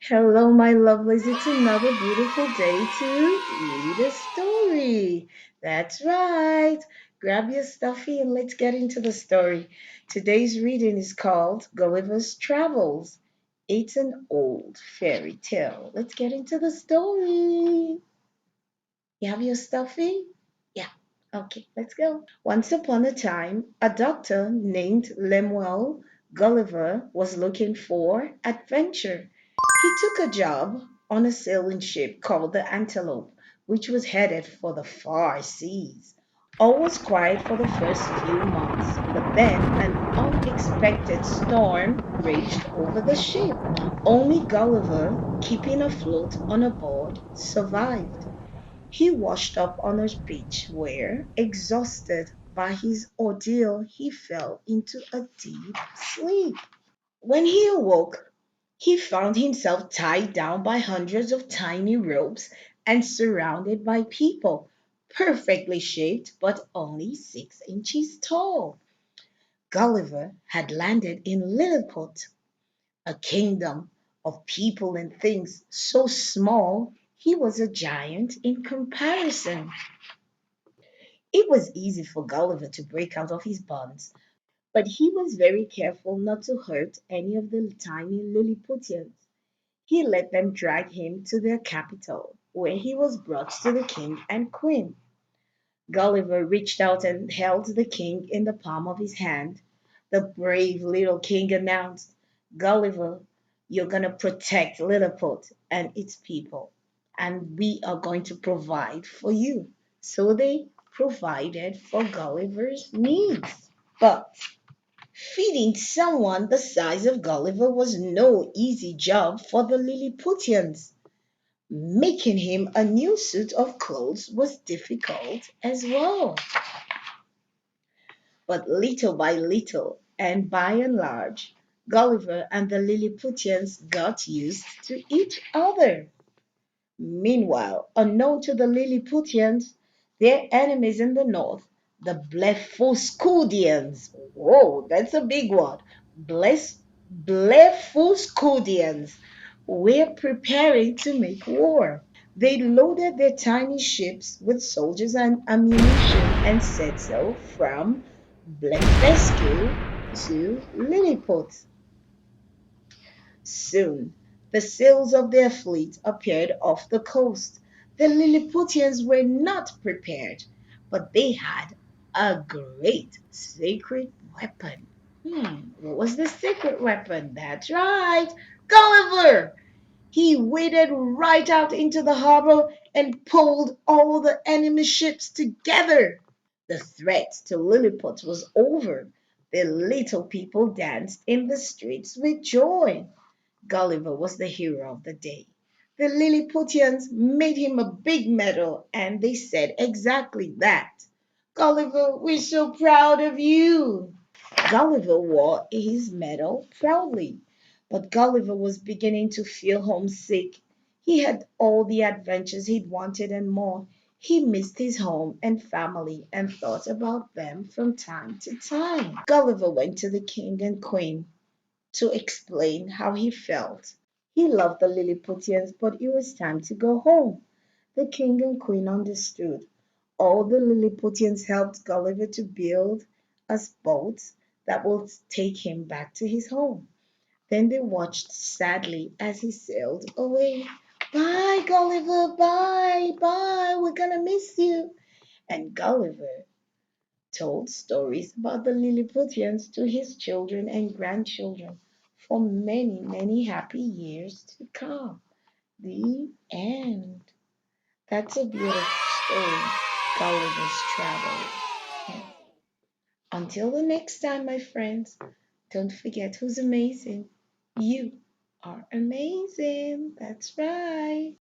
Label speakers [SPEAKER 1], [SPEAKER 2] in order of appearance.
[SPEAKER 1] Hello, my lovelies. It's another beautiful day to read a story. That's right. Grab your stuffy and let's get into the story. Today's reading is called Gulliver's Travels. It's an old fairy tale. Let's get into the story. You have your stuffy? Yeah. Okay, let's go. Once upon a time, a doctor named Lemuel Gulliver was looking for adventure. He took a job on a sailing ship called the Antelope, which was headed for the far seas. All was quiet for the first few months, but then an unexpected storm raged over the ship. Only Gulliver, keeping afloat on a board, survived. He washed up on a beach where, exhausted by his ordeal, he fell into a deep sleep. When he awoke, he found himself tied down by hundreds of tiny ropes and surrounded by people, perfectly shaped but only 6 inches tall. Gulliver had landed in Lilliput, a kingdom of people and things so small he was a giant in comparison. It was easy for Gulliver to break out of his bonds, but he was very careful not to hurt any of the tiny Lilliputians. He let them drag him to their capital, where he was brought to the king and queen. Gulliver reached out and held the king in the palm of his hand. The brave little king announced, Gulliver, you're going to protect Lilliput and its people, and we are going to provide for you. So they provided for Gulliver's needs. But feeding someone the size of Gulliver was no easy job for the Lilliputians. Making him a new suit of clothes was difficult as well. But little by little, and by and large, Gulliver and the Lilliputians got used to each other. Meanwhile, unknown to the Lilliputians, their enemies in the north, the Blefuscudians, whoa, that's a big one, Blefuscudians, were preparing to make war. They loaded their tiny ships with soldiers and ammunition and set sail from Blefuscu to Lilliput. Soon the sails of their fleet appeared off the coast. The Lilliputians were not prepared, but they had a great sacred weapon. What was the secret weapon? That's right, Gulliver! He waded right out into the harbor and pulled all the enemy ships together. The threat to Lilliput was over. The little people danced in the streets with joy. Gulliver was the hero of the day. The Lilliputians made him a big medal and they said exactly that. Gulliver, we're so proud of you. Gulliver wore his medal proudly, but Gulliver was beginning to feel homesick. He had all the adventures he'd wanted and more. He missed his home and family and thought about them from time to time. Gulliver went to the king and queen to explain how he felt. He loved the Lilliputians, but it was time to go home. The king and queen understood. All the Lilliputians helped Gulliver to build a boat that would take him back to his home. Then they watched sadly as he sailed away. Bye, Gulliver, bye, bye, we're gonna miss you. And Gulliver told stories about the Lilliputians to his children and grandchildren for many, many happy years to come. The end. That's a beautiful story, Gulliver's Travels. Yeah. Until the next time, my friends, don't forget who's amazing. You are amazing. That's right.